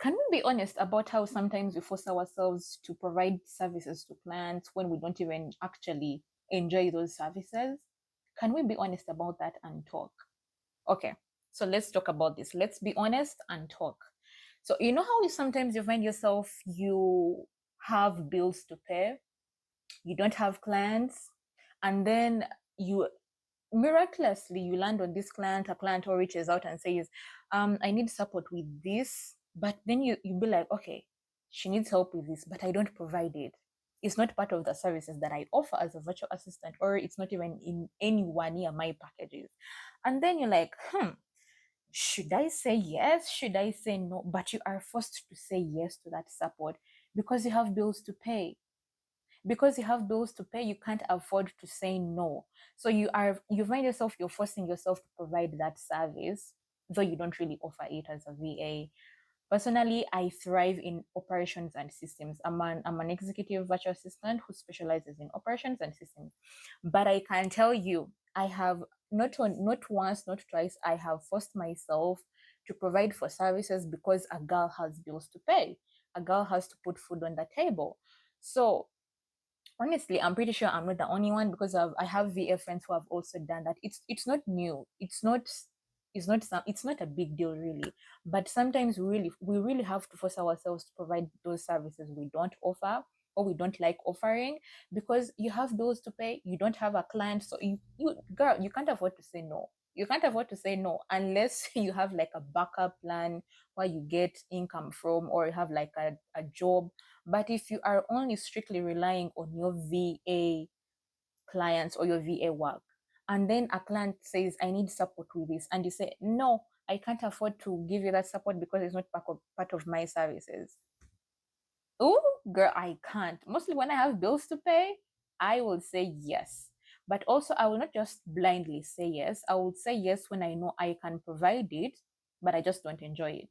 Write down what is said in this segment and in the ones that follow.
Can we be honest about how sometimes we force ourselves to provide services to clients when we don't even actually enjoy those services? Can we be honest about that and talk? Okay, so let's talk about this. Let's be honest and talk. So, you know how sometimes you find yourself, you have bills to pay, you don't have clients, and then you miraculously you land on this client, a client who reaches out and says, I need support with this, but then you be like, okay, she needs help with this, but I don't provide it. It's not part of the services that I offer as a virtual assistant, or it's not even in anywhere near my packages. And then you're like, should I say yes, should I say no? But you are forced to say yes to that support because you have bills to pay. Because you have bills to pay, you can't afford to say no. So you find yourself, you're forcing yourself to provide that service, though you don't really offer it as a VA. Personally, I thrive in operations and systems. I'm an executive virtual assistant who specializes in operations and systems. But I can tell you, I have not once, not twice, I have forced myself to provide for services because a girl has bills to pay. A girl has to put food on the table. So honestly, I'm pretty sure I'm not the only one because I have VA friends who have also done that. It's not new. It's not a big deal really. But sometimes we really have to force ourselves to provide those services we don't offer or we don't like offering because you have bills to pay, you don't have a client, so you girl, you can't afford to say no. You can't afford to say no unless you have like a backup plan where you get income from, or you have like a job. But if you are only strictly relying on your VA clients or your VA work, and then a client says, I need support with this, and you say, no, I can't afford to give you that support because it's not part of my services. Oh, girl, I can't. Mostly when I have bills to pay, I will say yes. But also, I will not just blindly say yes. I will say yes when I know I can provide it, but I just don't enjoy it.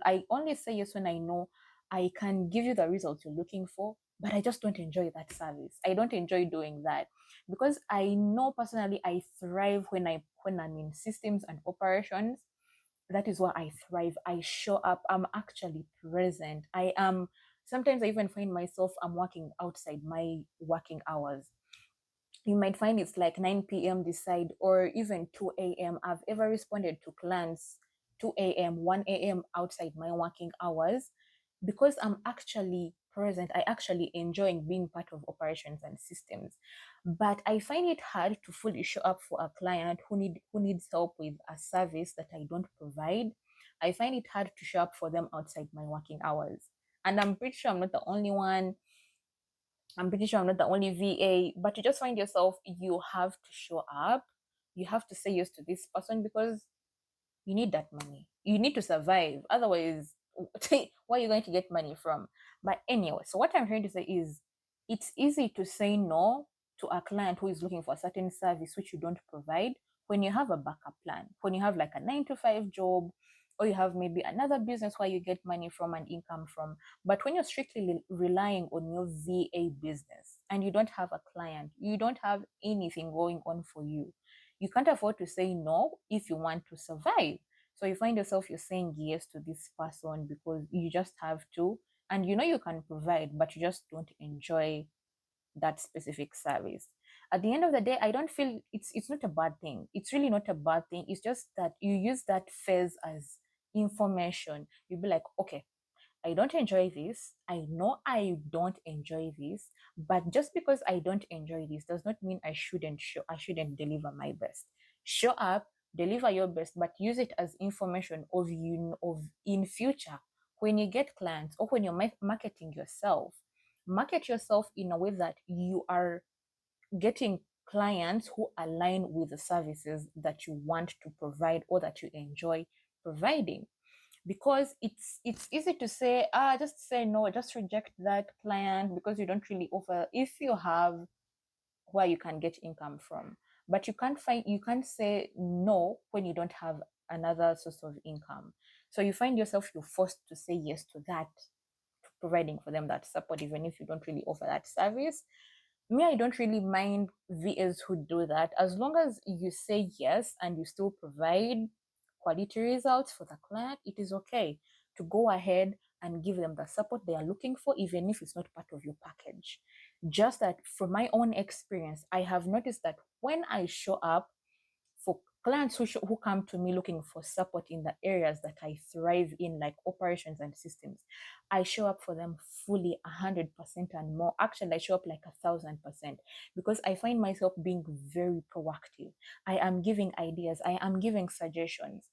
I only say yes when I know I can give you the results you're looking for, but I just don't enjoy that service. I don't enjoy doing that because I know personally I thrive when I'm in systems and operations. That is where I thrive. I show up. I'm actually present. I am. Sometimes I even find myself I'm working outside my working hours. You might find it's like 9 p.m. this side, or even 2 a.m. I've ever responded to clients 2 a.m., 1 a.m. outside my working hours because I'm actually present. I actually enjoy being part of operations and systems. But I find it hard to fully show up for a client who needs help with a service that I don't provide. I find it hard to show up for them outside my working hours. And I'm pretty sure I'm not the only one. I'm pretty sure I'm not the only VA, but you just find yourself, you have to show up. You have to say yes to this person because you need that money. You need to survive. Otherwise, where are you going to get money from? But anyway, so what I'm trying to say is it's easy to say no to a client who is looking for a certain service which you don't provide when you have a backup plan, when you have like a 9 to 5 job, or you have maybe another business where you get money from and income from. But when you're strictly relying on your VA business and you don't have a client, you don't have anything going on for you can't afford to say no if you want to survive. So you find yourself, you're saying yes to this person because you just have to, and you know you can provide, but you just don't enjoy that specific service. At the end of the day, I don't feel it's not a bad thing. It's really not a bad thing. It's just that you use that phase as information. You'll be like, okay, I don't enjoy this. I know I don't enjoy this, but just because I don't enjoy this does not mean I shouldn't deliver my best. Show up, deliver your best, but use it as information of in future when you get clients or when you're marketing yourself. Market yourself in a way that you are getting clients who align with the services that you want to provide or that you enjoy providing, because it's easy to say, just say no, just reject that client because you don't really offer, if you have where you can get income from. But you can't say no when you don't have another source of income. So you find yourself, you're forced to say yes to that, to providing for them that support even if you don't really offer that service. Me, I don't really mind VAs who do that, as long as you say yes and you still provide quality results for the client. It is okay to go ahead and give them the support they are looking for, even if it's not part of your package. Just that from my own experience, I have noticed that when I show up for clients who come to me looking for support in the areas that I thrive in, like operations and systems, I show up for them fully 100% and more. Actually, I show up like 1,000% because I find myself being very proactive. I am giving ideas, I am giving suggestions.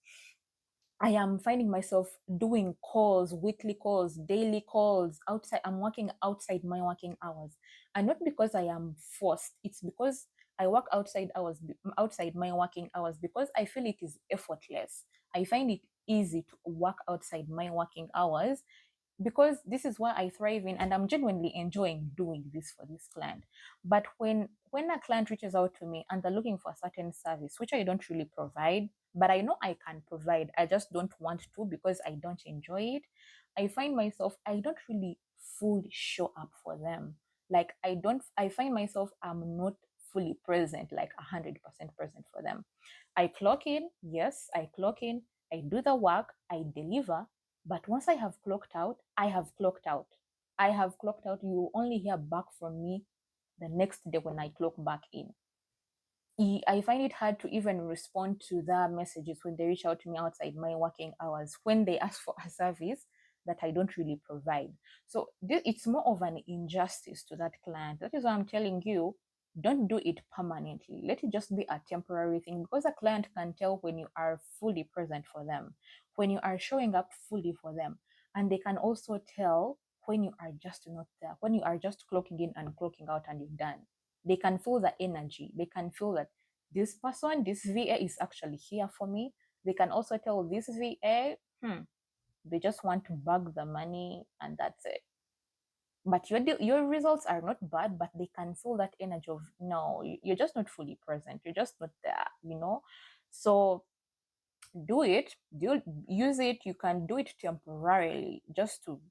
I am finding myself doing calls, weekly calls, daily calls outside. I'm working outside my working hours. And not because I am forced, it's because I work outside my working hours because I feel it is effortless. I find it easy to work outside my working hours because this is what I thrive in, and I'm genuinely enjoying doing this for this client. But when a client reaches out to me and they're looking for a certain service which I don't really provide, but I know I can provide, I just don't want to because I don't enjoy it, I find myself, I don't really fully show up for them. Like I find myself, I'm not fully present, like 100% present for them. I clock in, yes, I clock in, I do the work, I deliver, but once I have clocked out, I have clocked out. I have clocked out. You only hear back from me the next day when I clock back in. I find it hard to even respond to their messages when they reach out to me outside my working hours, when they ask for a service that I don't really provide. So it's more of an injustice to that client. That is why I'm telling you, don't do it permanently. Let it just be a temporary thing, because a client can tell when you are fully present for them, when you are showing up fully for them. And they can also tell when you are just not there, when you are just clocking in and clocking out and you're done. They can feel the energy. They can feel that this person, this VA is actually here for me. They can also tell this VA, they just want to bug the money and that's it. But your results are not bad, but they can feel that energy of, no, you're just not fully present. You're just not there. So use it. You can do it temporarily just to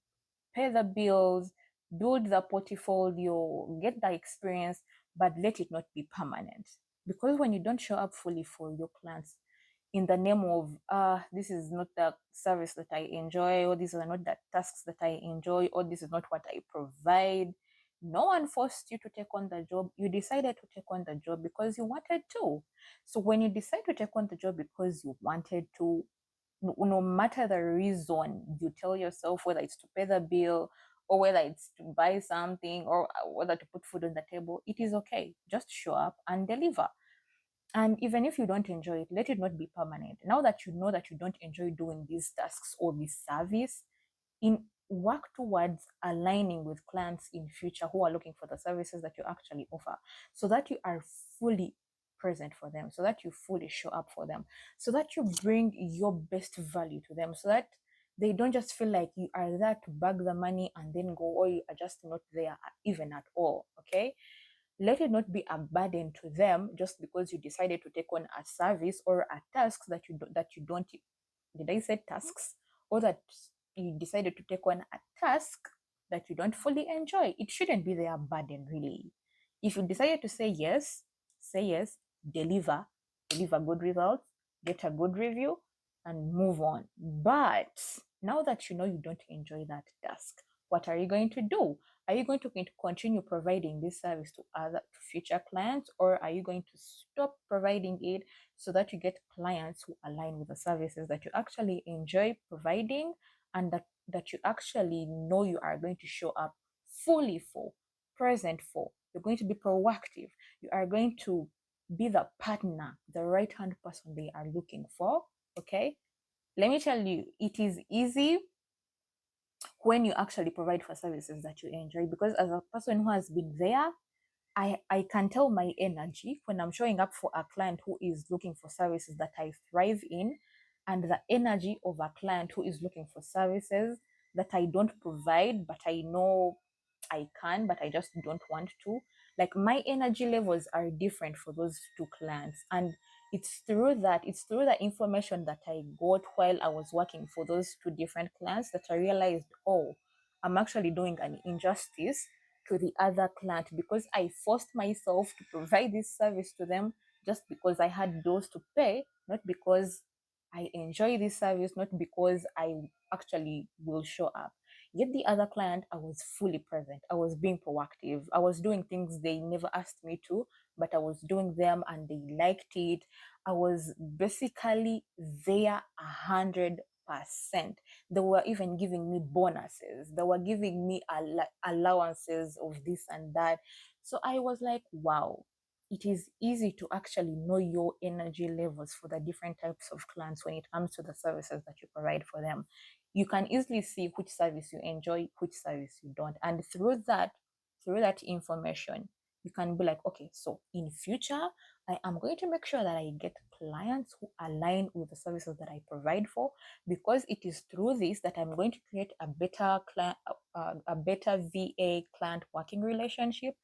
pay the bills, build the portfolio, get the experience, but let it not be permanent. Because when you don't show up fully for your clients in the name of, this is not the service that I enjoy, or these are not the tasks that I enjoy, or this is not what I provide. No one forced you to take on the job. You decided to take on the job because you wanted to. So when you decide to take on the job because you wanted to, no matter the reason, you tell yourself, whether it's to pay the bill or whether it's to buy something or whether to put food on the table, it is okay. Just show up and deliver. And even if you don't enjoy it, let it not be permanent. Now that you know that you don't enjoy doing these tasks or this service, in work towards aligning with clients in future who are looking for the services that you actually offer, so that you are fully present for them, so that you fully show up for them, so that you bring your best value to them, so that they don't just feel like you are there to bag the money and then go, or you are just not there even at all. Okay, let it not be a burden to them just because you decided to take on a service or a task that you don't, did I say tasks, or that you decided to take on a task that you don't fully enjoy. It shouldn't be their burden, really. If you decided to say yes, deliver, deliver good results, get a good review, and move on. But now that you know you don't enjoy that task, what are you going to do? Are you going to continue providing this service to future clients, or are you going to stop providing it so that you get clients who align with the services that you actually enjoy providing, and that you actually know you are going to show up fully for, present for? You're going to be proactive. You are going to be the partner, the right hand person they are looking for. Okay, let me tell you, it is easy when you actually provide for services that you enjoy, because as a person who has been there, I can tell my energy when I'm showing up for a client who is looking for services that I thrive in, and the energy of a client who is looking for services that I don't provide, but I know I can, but I just don't want to. Like, my energy levels are different for those two clients. And it's through the information that I got while I was working for those two different clients that I realized, oh, I'm actually doing an injustice to the other client because I forced myself to provide this service to them just because I had bills to pay, not because I enjoy this service, not because I actually will show up. Yet the other client, I was fully present. I was being proactive. I was doing things they never asked me to, but I was doing them and they liked it. I was basically there 100%. They were even giving me bonuses. They were giving me allowances of this and that. So I was like, wow, it is easy to actually know your energy levels for the different types of clients when it comes to the services that you provide for them. You can easily see which service you enjoy, which service you don't. And through that information, you can be like, okay, so in future, I am going to make sure that I get clients who align with the services that I provide for, because it is through this that I'm going to create a better client, a better VA client working relationship.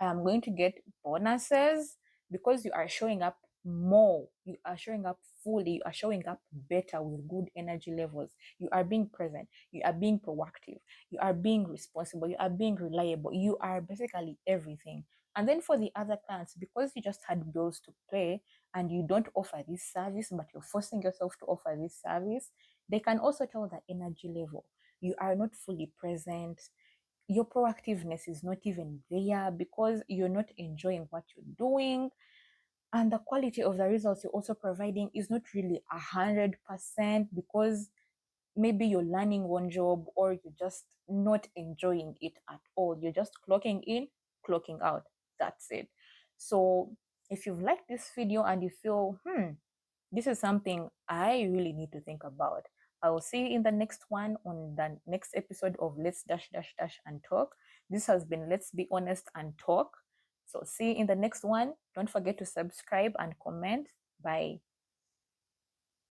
I am going to get bonuses because you are showing up more, you are showing up fully, you are showing up better with good energy levels. You are being present, you are being proactive, you are being responsible, you are being reliable, you are basically everything. And then for the other clients, because you just had bills to pay and you don't offer this service, but you're forcing yourself to offer this service, they can also tell the energy level. You are not fully present. Your proactiveness is not even there because you're not enjoying what you're doing. And the quality of the results you're also providing is not really 100% because maybe you're learning one job or you're just not enjoying it at all. You're just clocking in, clocking out. That's it. So if you've liked this video and you feel, this is something I really need to think about, I will see you in the next one on the next episode of Let's Dash Dash Dash and Talk. This has been Let's Be Honest and Talk. So see you in the next one. Don't forget to subscribe and comment. Bye.